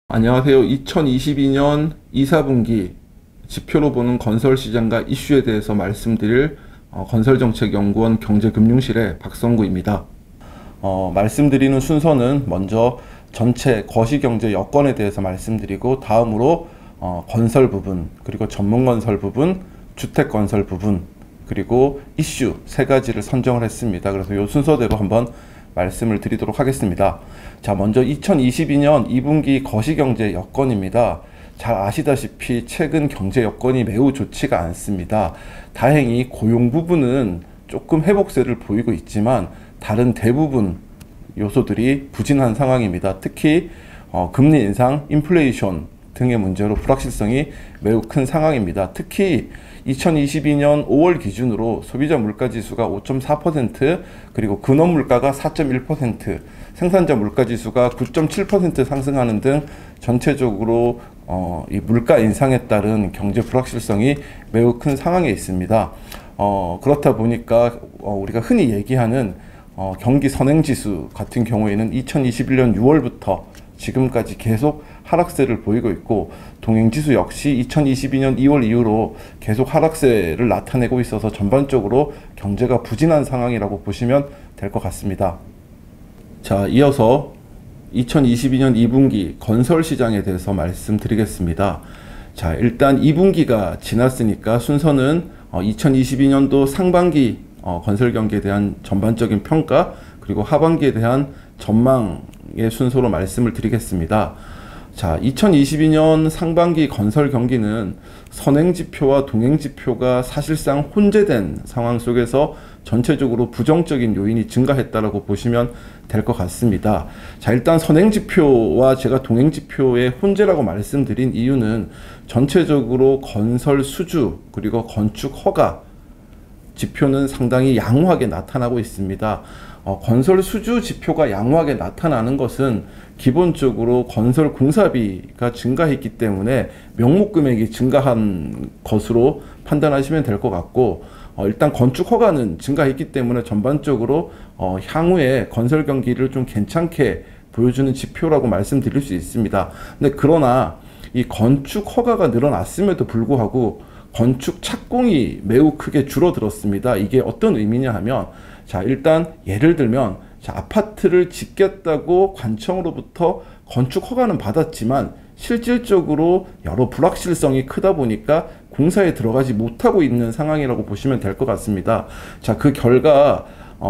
안녕하세요. 2022년 2, 4분기 지표로 보는 건설시장과 이슈에 대해서 말씀드릴 건설정책연구원 경제금융실의 박성구입니다. 말씀드리는 순서는 먼저 전체 거시경제 여건에 대해서 말씀드리고, 다음으로 건설 부분, 그리고 전문건설 부분, 주택건설 부분, 그리고 이슈 세 가지를 선정을 했습니다. 그래서 이 순서대로 한번 말씀을 드리도록 하겠습니다. 자, 먼저 2022년 2분기 거시경제 여건입니다. 잘 아시다시피 최근 경제 여건이 매우 좋지가 않습니다. 다행히 고용 부분은 조금 회복세를 보이고 있지만 다른 대부분 요소들이 부진한 상황입니다. 특히 금리 인상, 인플레이션 등의 문제로 불확실성이 매우 큰 상황입니다. 특히 2022년 5월 기준으로 소비자 물가지수가 5.4%, 그리고 근원물가가 4.1%, 생산자 물가지수가 9.7% 상승하는 등 전체적으로 이 물가 인상에 따른 경제 불확실성이 매우 큰 상황에 있습니다. 그렇다 보니까 우리가 흔히 얘기하는 경기 선행지수 같은 경우에는 2021년 6월부터 지금까지 계속 하락세를 보이고 있고, 동행지수 역시 2022년 2월 이후로 계속 하락세를 나타내고 있어서 전반적으로 경제가 부진한 상황이라고 보시면 될 것 같습니다. 자, 이어서 2022년 2분기 건설시장에 대해서 말씀드리겠습니다. 자, 일단 2분기가 지났으니까 순서는 2022년도 상반기 건설경기에 대한 전반적인 평가, 그리고 하반기에 대한 전망의 순서로 말씀을 드리겠습니다. 자, 2022년 상반기 건설 경기는 선행지표와 동행지표가 사실상 혼재된 상황 속에서 전체적으로 부정적인 요인이 증가했다라고 보시면 될 것 같습니다. 자, 일단 선행지표와 제가 동행지표의 혼재라고 말씀드린 이유는 전체적으로 건설 수주, 그리고 건축 허가 지표는 상당히 양호하게 나타나고 있습니다. 건설 수주 지표가 양호하게 나타나는 것은 기본적으로 건설 공사비가 증가했기 때문에 명목 금액이 증가한 것으로 판단하시면 될 것 같고, 일단 건축 허가는 증가했기 때문에 전반적으로 향후에 건설 경기를 좀 괜찮게 보여주는 지표라고 말씀드릴 수 있습니다. 근데 그러나 이 건축 허가가 늘어났음에도 불구하고 건축 착공이 매우 크게 줄어들었습니다. 이게 어떤 의미냐 하면, 자, 일단 예를 들면, 자, 아파트를 짓겠다고 관청으로부터 건축 허가는 받았지만 실질적으로 여러 불확실성이 크다 보니까 공사에 들어가지 못하고 있는 상황이라고 보시면 될 것 같습니다. 자, 그 결과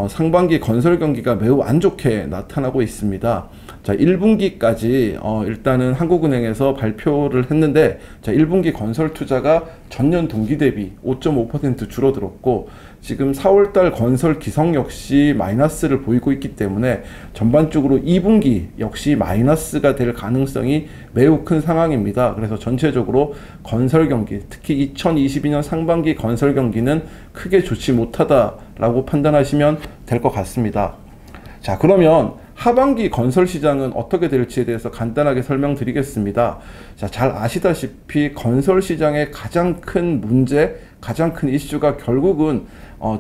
상반기 건설 경기가 매우 안 좋게 나타나고 있습니다. 자, 1분기까지 일단은 한국은행에서 발표를 했는데, 자, 1분기 건설 투자가 전년 동기 대비 5.5% 줄어들었고, 지금 4월달 건설 기성 역시 마이너스를 보이고 있기 때문에 전반적으로 2분기 역시 마이너스가 될 가능성이 매우 큰 상황입니다. 그래서 전체적으로 건설 경기, 특히 2022년 상반기 건설 경기는 크게 좋지 못하다라고 판단하시면 될 것 같습니다. 자, 그러면 하반기 건설 시장은 어떻게 될지에 대해서 간단하게 설명드리겠습니다. 자, 잘 아시다시피 건설 시장의 가장 큰 문제, 가장 큰 이슈가 결국은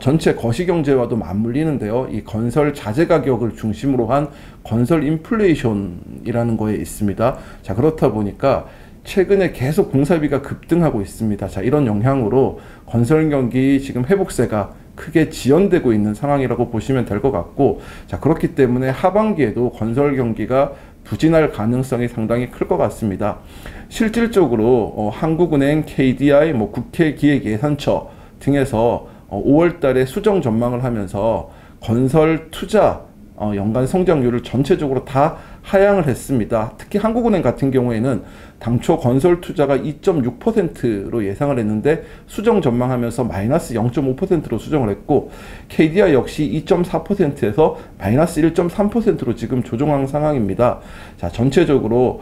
전체 거시경제와도 맞물리는데요. 이 건설 자재 가격을 중심으로 한 건설 인플레이션이라는 거에 있습니다. 자, 그렇다 보니까 최근에 계속 공사비가 급등하고 있습니다. 자, 이런 영향으로 건설 경기 지금 회복세가 크게 지연되고 있는 상황이라고 보시면 될 것 같고, 자, 그렇기 때문에 하반기에도 건설 경기가 부진할 가능성이 상당히 클 것 같습니다. 실질적으로 한국은행, KDI, 국회기획예산처 등에서 5월 달에 수정 전망을 하면서 건설 투자 연간 성장률을 전체적으로 다 하향을 했습니다. 특히 한국은행 같은 경우에는 당초 건설 투자가 2.6%로 예상을 했는데 수정 전망하면서 마이너스 0.5%로 수정을 했고, KDI 역시 2.4%에서 마이너스 1.3%로 지금 조정한 상황입니다. 자, 전체적으로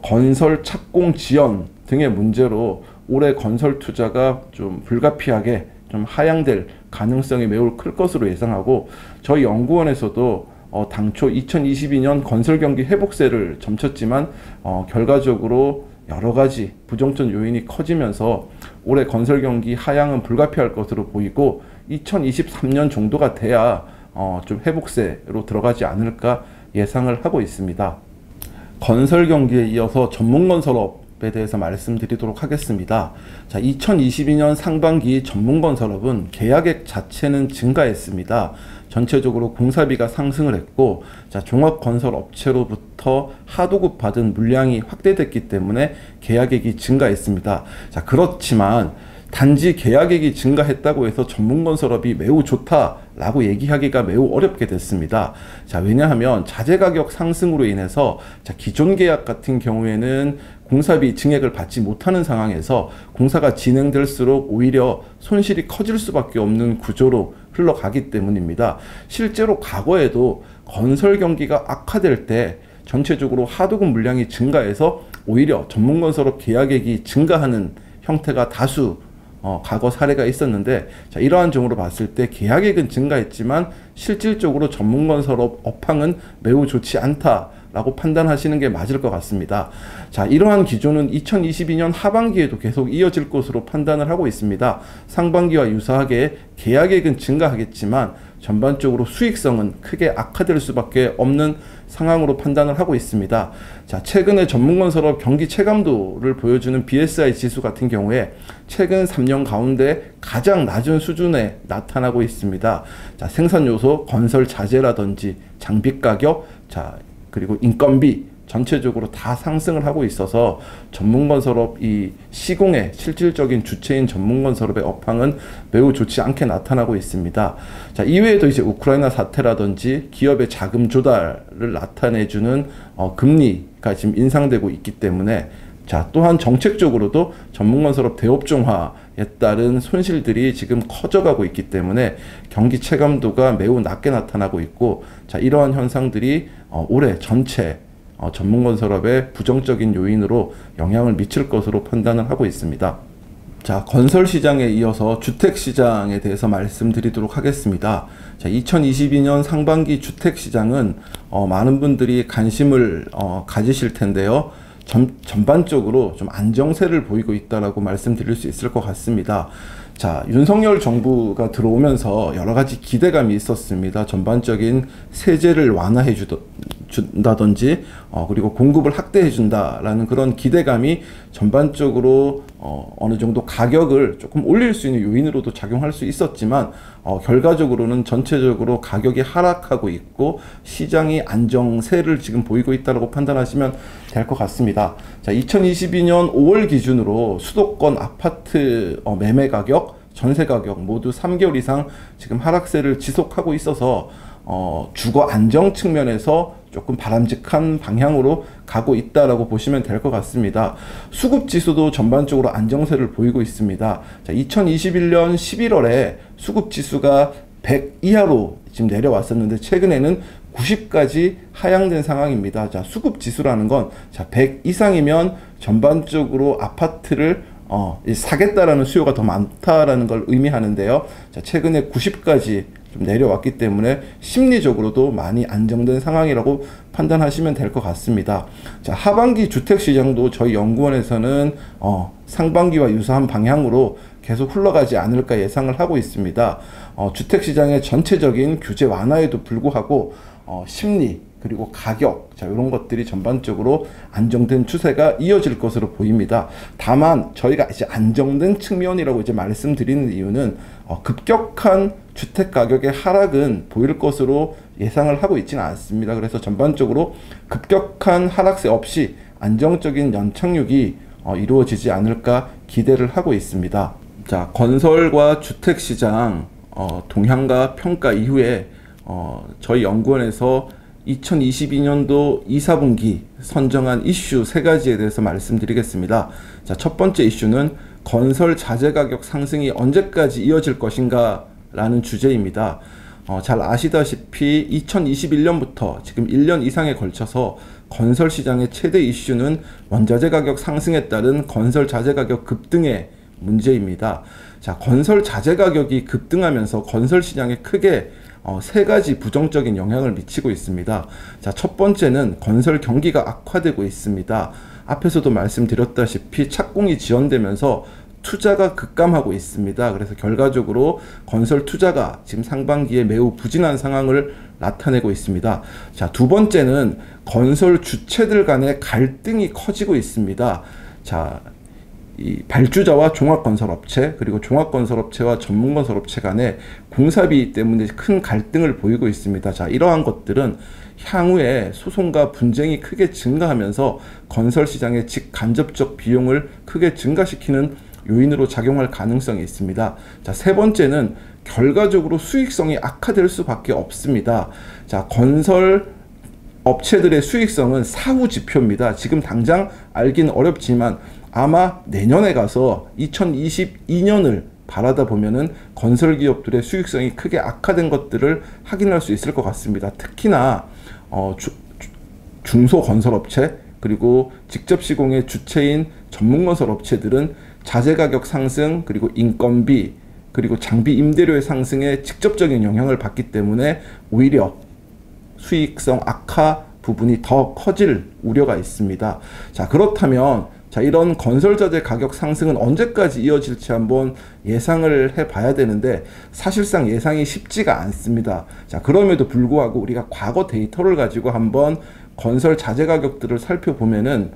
건설 착공 지연 등의 문제로 올해 건설 투자가 좀 불가피하게 좀 하향될 가능성이 매우 클 것으로 예상하고, 저희 연구원에서도 당초 2022년 건설 경기 회복세를 점쳤지만 결과적으로 여러 가지 부정적 요인이 커지면서 올해 건설 경기 하향은 불가피할 것으로 보이고, 2023년 정도가 돼야 좀 회복세로 들어가지 않을까 예상을 하고 있습니다. 건설 경기에 이어서 전문건설업에 대해서 말씀드리도록 하겠습니다. 자, 2022년 상반기 전문건설업은 계약액 자체는 증가했습니다. 전체적으로 공사비가 상승을 했고, 자, 종합건설업체로부터 하도급 받은 물량이 확대됐기 때문에 계약액이 증가했습니다. 자, 그렇지만 단지 계약액이 증가했다고 해서 전문건설업이 매우 좋다라고 얘기하기가 매우 어렵게 됐습니다. 자, 왜냐하면 자재가격 상승으로 인해서 기존 계약 같은 경우에는 공사비 증액을 받지 못하는 상황에서 공사가 진행될수록 오히려 손실이 커질 수밖에 없는 구조로 흘러가기 때문입니다. 실제로 과거에도 건설 경기가 악화될 때 전체적으로 하도급 물량이 증가해서 오히려 전문건설업 계약액이 증가하는 형태가 다수 과거 사례가 있었는데, 자, 이러한 점으로 봤을 때 계약액은 증가했지만 실질적으로 전문건설업 업황은 매우 좋지 않다라고 판단하시는 게 맞을 것 같습니다. 자, 이러한 기조는 2022년 하반기에도 계속 이어질 것으로 판단을 하고 있습니다. 상반기와 유사하게 계약액은 증가하겠지만 전반적으로 수익성은 크게 악화될 수밖에 없는 상황으로 판단을 하고 있습니다. 자, 최근에 전문건설업 경기 체감도를 보여주는 BSI 지수 같은 경우에 최근 3년 가운데 가장 낮은 수준에 나타나고 있습니다. 자, 생산 요소, 건설 자재라든지 장비 가격, 자, 그리고 인건비 전체적으로 다 상승을 하고 있어서 전문건설업 이 시공의 실질적인 주체인 전문건설업의 업황은 매우 좋지 않게 나타나고 있습니다. 자, 이외에도 이제 우크라이나 사태라든지 기업의 자금 조달을 나타내주는 금리가 지금 인상되고 있기 때문에, 자, 또한 정책적으로도 전문건설업 대업종화에 따른 손실들이 지금 커져가고 있기 때문에 경기 체감도가 매우 낮게 나타나고 있고, 자, 이러한 현상들이 올해 전체 전문건설업의 부정적인 요인으로 영향을 미칠 것으로 판단을 하고 있습니다. 자, 건설시장에 이어서 주택시장에 대해서 말씀드리도록 하겠습니다. 자, 2022년 상반기 주택시장은 많은 분들이 관심을 가지실 텐데요. 전반적으로 좀 안정세를 보이고 있다라고 말씀드릴 수 있을 것 같습니다. 자, 윤석열 정부가 들어오면서 여러 가지 기대감이 있었습니다. 전반적인 세제를 완화해 준다든지 그리고 공급을 확대해 준다라는 그런 기대감이 전반적으로 어느 정도 가격을 조금 올릴 수 있는 요인으로도 작용할 수 있었지만 결과적으로는 전체적으로 가격이 하락하고 있고 시장이 안정세를 지금 보이고 있다고 판단하시면 될 것 같습니다. 자, 2022년 5월 기준으로 수도권 아파트 매매 가격, 전세 가격 모두 3개월 이상 지금 하락세를 지속하고 있어서 주거 안정 측면에서 조금 바람직한 방향으로 가고 있다라고 보시면 될 것 같습니다. 수급 지수도 전반적으로 안정세를 보이고 있습니다. 자, 2021년 11월에 수급 지수가 100 이하로 지금 내려왔었는데 최근에는 90까지 하향된 상황입니다. 자, 수급 지수라는 건 100 이상이면 전반적으로 아파트를 사겠다라는 수요가 더 많다라는 걸 의미하는데요. 자, 최근에 90까지 좀 내려왔기 때문에 심리적으로도 많이 안정된 상황이라고 판단하시면 될 것 같습니다. 자, 하반기 주택시장도 저희 연구원에서는 상반기와 유사한 방향으로 계속 흘러가지 않을까 예상을 하고 있습니다. 주택시장의 전체적인 규제 완화에도 불구하고 심리 그리고 가격, 자, 이런 것들이 전반적으로 안정된 추세가 이어질 것으로 보입니다. 다만 저희가 이제 안정된 측면이라고 이제 말씀드리는 이유는 급격한 주택 가격의 하락은 보일 것으로 예상을 하고 있지는 않습니다. 그래서 전반적으로 급격한 하락세 없이 안정적인 연착륙이 이루어지지 않을까 기대를 하고 있습니다. 자, 건설과 주택시장 동향과 평가 이후에 저희 연구원에서 2022년도 2, 4분기 선정한 이슈 3가지에 대해서 말씀드리겠습니다. 자, 첫 번째 이슈는 건설 자재 가격 상승이 언제까지 이어질 것인가 라는 주제입니다. 잘 아시다시피 2021년부터 지금 1년 이상에 걸쳐서 건설 시장의 최대 이슈는 원자재 가격 상승에 따른 건설 자재 가격 급등의 문제입니다. 자, 건설 자재 가격이 급등하면서 건설 시장에 크게 3가지 부정적인 영향을 미치고 있습니다. 자, 첫 번째는 건설 경기가 악화되고 있습니다. 앞에서도 말씀드렸다시피 착공이 지연되면서 투자가 급감하고 있습니다. 그래서 결과적으로 건설 투자가 지금 상반기에 매우 부진한 상황을 나타내고 있습니다. 자, 두 번째는 건설 주체들 간의 갈등이 커지고 있습니다. 자, 이 발주자와 종합건설업체, 그리고 종합건설업체와 전문건설업체 간의 공사비 때문에 큰 갈등을 보이고 있습니다. 자, 이러한 것들은 향후에 소송과 분쟁이 크게 증가하면서 건설시장의 직간접적 비용을 크게 증가시키는 요인으로 작용할 가능성이 있습니다. 자, 세 번째는 결과적으로 수익성이 악화될 수밖에 없습니다. 자, 건설 업체들의 수익성은 사후 지표입니다. 지금 당장 알기는 어렵지만 아마 내년에 가서 2022년을 바라다 보면은 건설기업들의 수익성이 크게 악화된 것들을 확인할 수 있을 것 같습니다. 특히나 중소건설업체, 그리고 직접 시공의 주체인 전문건설업체들은 자재가격 상승, 그리고 인건비, 그리고 장비 임대료의 상승에 직접적인 영향을 받기 때문에 오히려 수익성 악화 부분이 더 커질 우려가 있습니다. 자, 그렇다면 이런 건설자재 가격 상승은 언제까지 이어질지 한번 예상을 해봐야 되는데 사실상 예상이 쉽지가 않습니다. 자, 그럼에도 불구하고 우리가 과거 데이터를 가지고 한번 건설 자재 가격들을 살펴보면은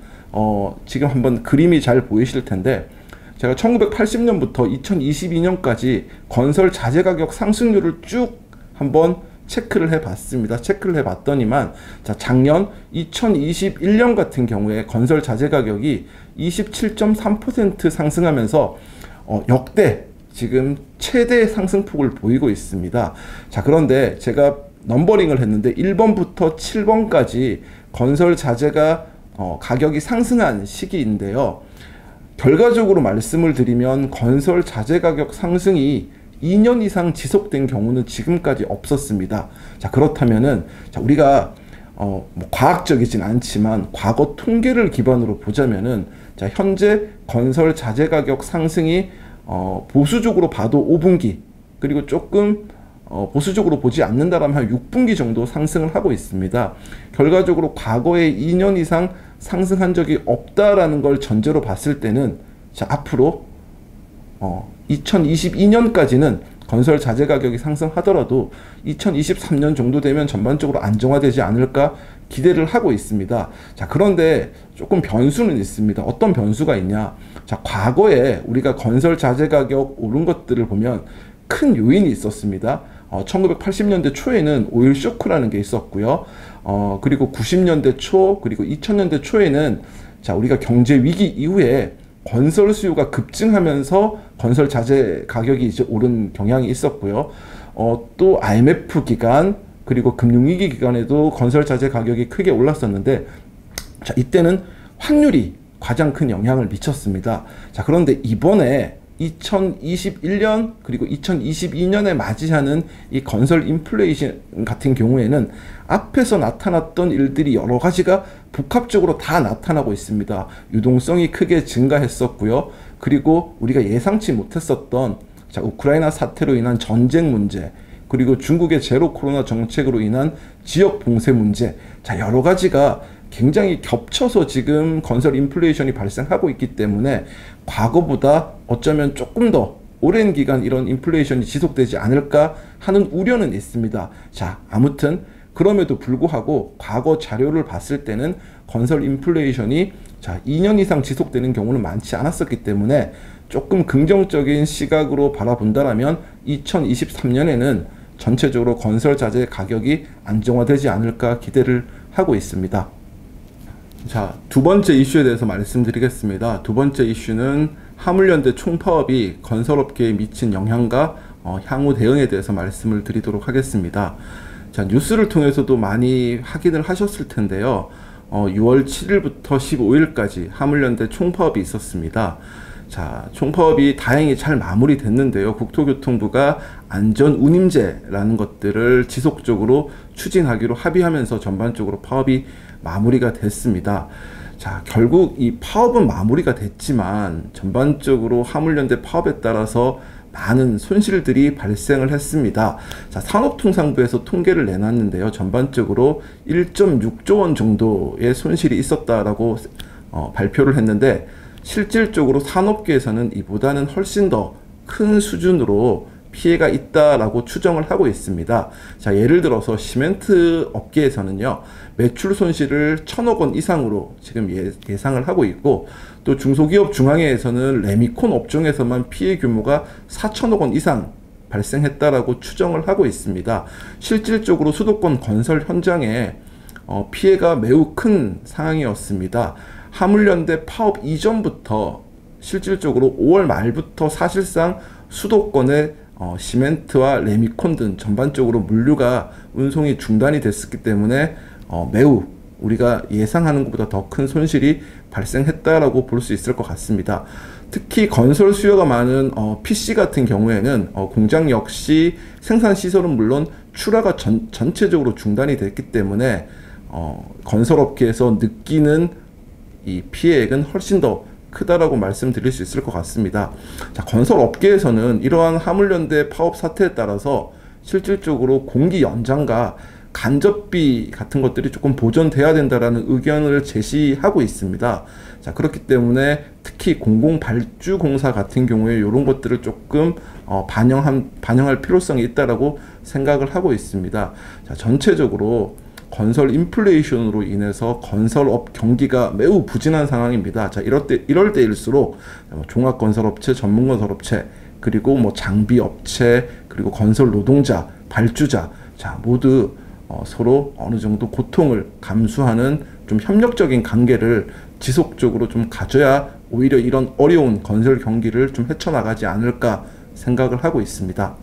지금 한번 그림이 잘 보이실 텐데, 제가 1980년부터 2022년까지 건설 자재 가격 상승률을 쭉 한번 체크를 해봤습니다. 체크를 해봤더니만, 자, 작년 2021년 같은 경우에 건설 자재 가격이 27.3% 상승하면서 역대 지금 최대 상승폭을 보이고 있습니다. 자, 그런데 제가 넘버링을 했는데 1번부터 7번까지 건설 자재가 가격이 상승한 시기인데요. 결과적으로 말씀을 드리면 건설 자재 가격 상승이 2년 이상 지속된 경우는 지금까지 없었습니다. 자, 그렇다면은 우리가 뭐 과학적이진 않지만 과거 통계를 기반으로 보자면은, 자, 현재 건설 자재 가격 상승이 보수적으로 봐도 5분기, 그리고 조금 보수적으로 보지 않는다라면 한 6분기 정도 상승을 하고 있습니다. 결과적으로 과거에 2년 이상 상승한 적이 없다라는 걸 전제로 봤을 때는, 자, 앞으로 2022년까지는 건설 자재 가격이 상승하더라도 2023년 정도 되면 전반적으로 안정화되지 않을까 기대를 하고 있습니다. 자, 그런데 조금 변수는 있습니다. 어떤 변수가 있냐? 자, 과거에 우리가 건설 자재 가격 오른 것들을 보면 큰 요인이 있었습니다. 1980년대 초에는 오일 쇼크라는 게 있었고요. 그리고 90년대 초, 그리고 2000년대 초에는, 자, 우리가 경제 위기 이후에 건설 수요가 급증하면서 건설 자재 가격이 이제 오른 경향이 있었고요. 또 IMF 기간, 그리고 금융위기 기간에도 건설 자재 가격이 크게 올랐었는데, 자, 이때는 환율이 가장 큰 영향을 미쳤습니다. 자, 그런데 이번에 2021년 그리고 2022년에 맞이하는 이 건설 인플레이션 같은 경우에는 앞에서 나타났던 일들이 여러 가지가 복합적으로 다 나타나고 있습니다. 유동성이 크게 증가했었고요. 그리고 우리가 예상치 못했었던, 자, 우크라이나 사태로 인한 전쟁 문제, 그리고 중국의 제로 코로나 정책으로 인한 지역 봉쇄 문제, 자, 여러 가지가 굉장히 겹쳐서 지금 건설 인플레이션이 발생하고 있기 때문에 과거보다 어쩌면 조금 더 오랜 기간 이런 인플레이션이 지속되지 않을까 하는 우려는 있습니다. 자, 아무튼 그럼에도 불구하고 과거 자료를 봤을 때는 건설 인플레이션이, 자, 2년 이상 지속되는 경우는 많지 않았었기 때문에 조금 긍정적인 시각으로 바라본다라면 2023년에는 전체적으로 건설 자재 가격이 안정화되지 않을까 기대를 하고 있습니다. 자, 두 번째 이슈에 대해서 말씀드리겠습니다. 두 번째 이슈는 화물연대 총파업이 건설업계에 미친 영향과 향후 대응에 대해서 말씀을 드리도록 하겠습니다. 자, 뉴스를 통해서도 많이 확인을 하셨을 텐데요. 6월 7일부터 15일까지 화물연대 총파업이 있었습니다. 자, 총파업이 다행히 잘 마무리됐는데요. 국토교통부가 안전운임제라는 것들을 지속적으로 추진하기로 합의하면서 전반적으로 파업이 마무리가 됐습니다. 자, 결국 이 파업은 마무리가 됐지만 전반적으로 화물연대 파업에 따라서 많은 손실들이 발생을 했습니다. 자, 산업통상부에서 통계를 내놨는데요. 전반적으로 1.6조 원 정도의 손실이 있었다라고 발표를 했는데, 실질적으로 산업계에서는 이보다는 훨씬 더 큰 수준으로 피해가 있다라고 추정을 하고 있습니다. 자, 예를 들어서 시멘트 업계에서는요, 매출 손실을 1,000억 원 이상으로 지금 예상을 하고 있고, 또 중소기업 중앙회에서는 레미콘 업종에서만 피해 규모가 4,000억 원 이상 발생했다라고 추정을 하고 있습니다. 실질적으로 수도권 건설 현장에 피해가 매우 큰 상황이었습니다. 화물연대 파업 이전부터 실질적으로 5월 말부터 사실상 수도권의 시멘트와 레미콘 등 전반적으로 물류가 운송이 중단이 됐었기 때문에 매우 우리가 예상하는 것보다 더 큰 손실이 발생했다라고 볼 수 있을 것 같습니다. 특히 건설 수요가 많은 PC 같은 경우에는 공장 역시 생산 시설은 물론 출하가 전체적으로 중단이 됐기 때문에 건설업계에서 느끼는 이 피해액은 훨씬 더 크다라고 말씀드릴 수 있을 것 같습니다. 자, 건설업계에서는 이러한 화물연대 파업 사태에 따라서 실질적으로 공기 연장과 간접비 같은 것들이 조금 보전돼야 된다라는 의견을 제시하고 있습니다. 자, 그렇기 때문에 특히 공공발주공사 같은 경우에 이런 것들을 조금 반영할 필요성이 있다라고 생각을 하고 있습니다. 자, 전체적으로 건설 인플레이션으로 인해서 건설업 경기가 매우 부진한 상황입니다. 자, 이럴 때일수록 종합건설업체, 전문건설업체, 그리고 장비업체, 그리고 건설 노동자, 발주자, 자, 모두 서로 어느 정도 고통을 감수하는 좀 협력적인 관계를 지속적으로 좀 가져야 오히려 이런 어려운 건설 경기를 좀 헤쳐나가지 않을까 생각을 하고 있습니다.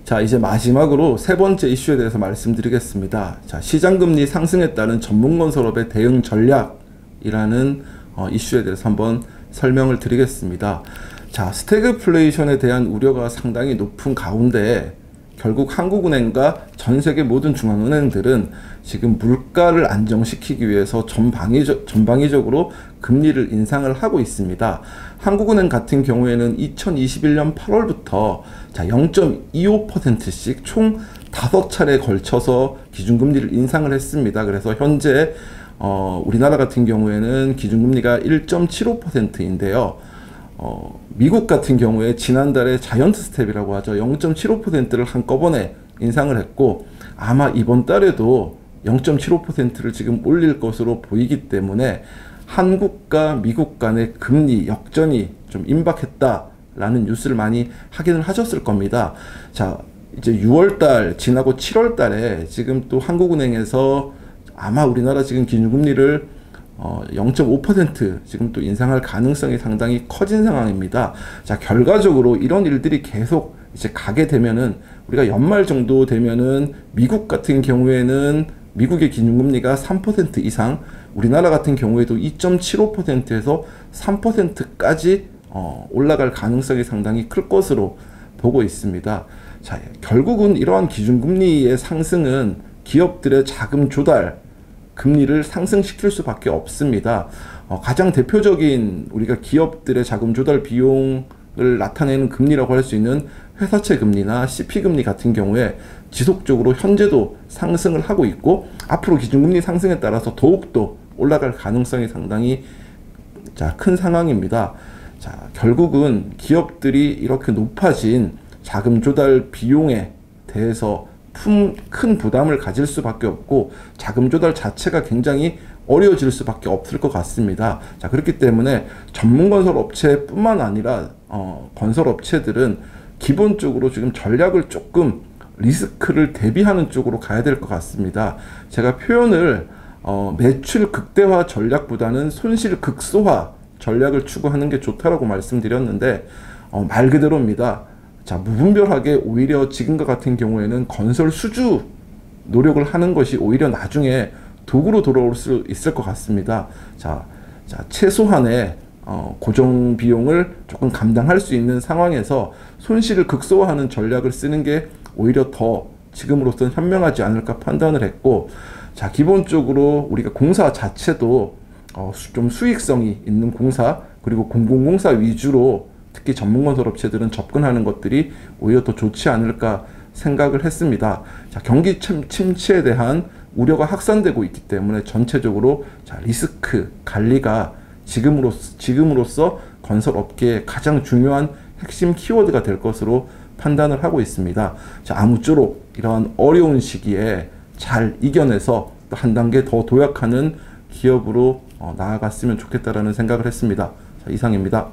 자, 이제 마지막으로 세 번째 이슈에 대해서 말씀드리겠습니다. 자, 시장금리 상승에 따른 전문건설업의 대응 전략이라는 이슈에 대해서 한번 설명을 드리겠습니다. 자, 스태그플레이션에 대한 우려가 상당히 높은 가운데 결국 한국은행과 전 세계 모든 중앙은행들은 지금 물가를 안정시키기 위해서 전방위적으로 금리를 인상을 하고 있습니다. 한국은행 같은 경우에는 2021년 8월부터 자, 0.25%씩 총 5차례에 걸쳐서 기준금리를 인상을 했습니다. 그래서 현재 우리나라 같은 경우에는 기준금리가 1.75%인데요. 미국 같은 경우에 지난달에 자이언트 스텝이라고 하죠. 0.75%를 한꺼번에 인상을 했고, 아마 이번 달에도 0.75%를 지금 올릴 것으로 보이기 때문에 한국과 미국 간의 금리 역전이 좀 임박했다라는 뉴스를 많이 확인을 하셨을 겁니다. 자, 이제 6월달 지나고 7월달에 지금 또 한국은행에서 아마 우리나라 지금 기준금리를 0.5% 지금 또 인상할 가능성이 상당히 커진 상황입니다. 자, 결과적으로 이런 일들이 계속 이제 가게 되면은 우리가 연말 정도 되면은 미국 같은 경우에는 미국의 기준금리가 3% 이상, 우리나라 같은 경우에도 2.75%에서 3%까지 올라갈 가능성이 상당히 클 것으로 보고 있습니다. 자, 결국은 이러한 기준금리의 상승은 기업들의 자금 조달, 금리를 상승시킬 수밖에 없습니다. 가장 대표적인 우리가 기업들의 자금 조달 비용을 나타내는 금리라고 할 수 있는 회사채 금리나 CP금리 같은 경우에 지속적으로 현재도 상승을 하고 있고, 앞으로 기준금리 상승에 따라서 더욱더 올라갈 가능성이 상당히 큰 상황입니다. 자, 결국은 기업들이 이렇게 높아진 자금 조달 비용에 대해서 큰 부담을 가질 수밖에 없고, 자금 조달 자체가 굉장히 어려워질 수밖에 없을 것 같습니다. 자, 그렇기 때문에 전문 건설 업체뿐만 아니라 건설 업체들은 기본적으로 지금 전략을 조금 리스크를 대비하는 쪽으로 가야 될 것 같습니다. 제가 표현을 매출 극대화 전략보다는 손실 극소화 전략을 추구하는 게 좋다라고 말씀드렸는데, 말 그대로입니다. 자, 무분별하게 오히려 지금과 같은 경우에는 건설 수주 노력을 하는 것이 오히려 나중에 도구로 돌아올 수 있을 것 같습니다. 자, 최소한의 고정 비용을 조금 감당할 수 있는 상황에서 손실을 극소화하는 전략을 쓰는 게 오히려 더 지금으로서는 현명하지 않을까 판단을 했고, 자, 기본적으로 우리가 공사 자체도 좀 수익성이 있는 공사, 그리고 공공공사 위주로 특히 전문건설 업체들은 접근하는 것들이 오히려 더 좋지 않을까 생각을 했습니다. 자, 경기 침체에 대한 우려가 확산되고 있기 때문에 전체적으로 리스크 관리가 지금으로서 건설 업계의 가장 중요한 핵심 키워드가 될 것으로 판단을 하고 있습니다. 자, 아무쪼록 이러한 어려운 시기에 잘 이겨내서 또 한 단계 더 도약하는 기업으로 나아갔으면 좋겠다라는 생각을 했습니다. 자, 이상입니다.